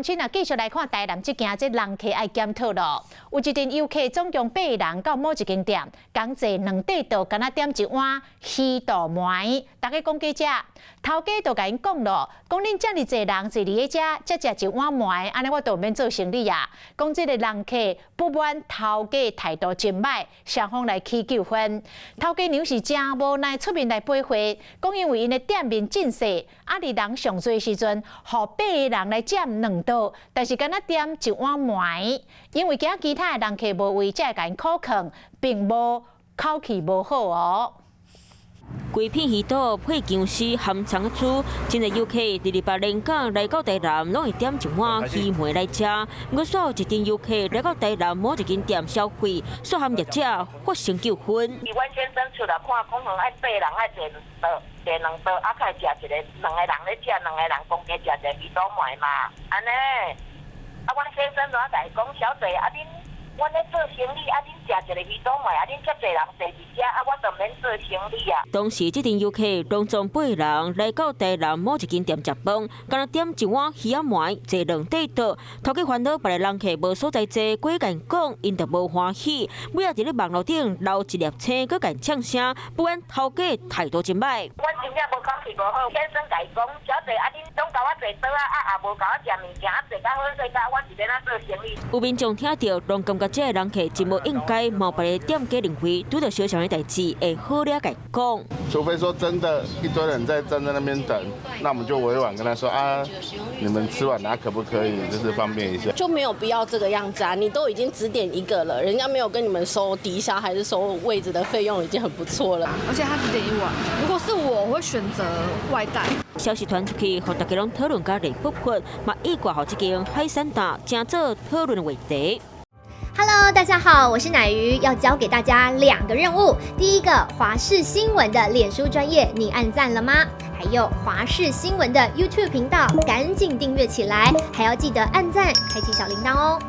亲啊，继续来看台南这件人客爱检讨咯。有一阵游客总共8个人到某一间店，讲坐2块道，敢若点一碗鱼肚糜，大家讲价者，头家就甲因讲咯，讲恁遮尔侪人坐伫遐遮，才食一碗糜，安尼我就免做生意啊。讲这个人客不满头家态度真歹，双方来起纠纷。头家娘是真无奈出面来赔回，讲因为因的店面真细，啊，伫人上多时阵，互8个人来占2道，但是敢若点一碗糜，因为其他的人客无位，才会甲因苦劝，并无口气无好哦。规片鱼肚配姜丝含葱酥，真侪游客伫礼拜连港来到台南，拢会点一碗鱼糜来食。不过，煞有一阵游客来到台南某一间店消费，却和业者发生纠纷。伊阮先生出来看，讲爱8个人爱坐2道，啊，开食一个2个人咧食，2个人公家食一个鱼肚糜嘛，安尼。啊，阮先生就甲伊讲，小姐，啊恁。阮咧做生意，啊，恁食一个鱼肚糜，啊，恁遮侪人坐伫遮，啊，我就免做生意啊。当时，这阵游客拢总8个人来到台南某一间店食饭，敢若点一碗鱼仔糜，坐2块道。头家烦恼别个人客无所在坐，过甲因讲，因就无欢喜。尾仔伫咧网络顶留一粒青，搁甲因呛声，不然头家态度真歹。阮真正无口气无好，先生甲伊讲，小姐，啊，恁总甲我坐倒啊，也无甲我食物件，啊，坐甲好势，甲我是咧哪做生意？有民众听到，拢感觉这个人客真无应该冒别个店家认为拄到小小的代志，会好了甲伊讲。除非说真的一堆人在站在那边等，那我们就委婉跟他说啊，你们吃完拿可不可以，就是方便一下。就没有必要这个样子啊！你都已经只点1个了，人家没有跟你们收低消还是收位置的费用，已经很不错了。而且他只点1碗，如果是我会选择外带。消息传出去，互大家拢讨论甲热不喷，嘛意外互这间海产店正做讨论的话题。Hello， 大家好，我是乃瑜，要教给大家2个任务。第一个，华视新闻的脸书专页，你按赞了吗？还有华视新闻的 YouTube 频道，赶紧订阅起来，还要记得按赞，开启小铃铛哦。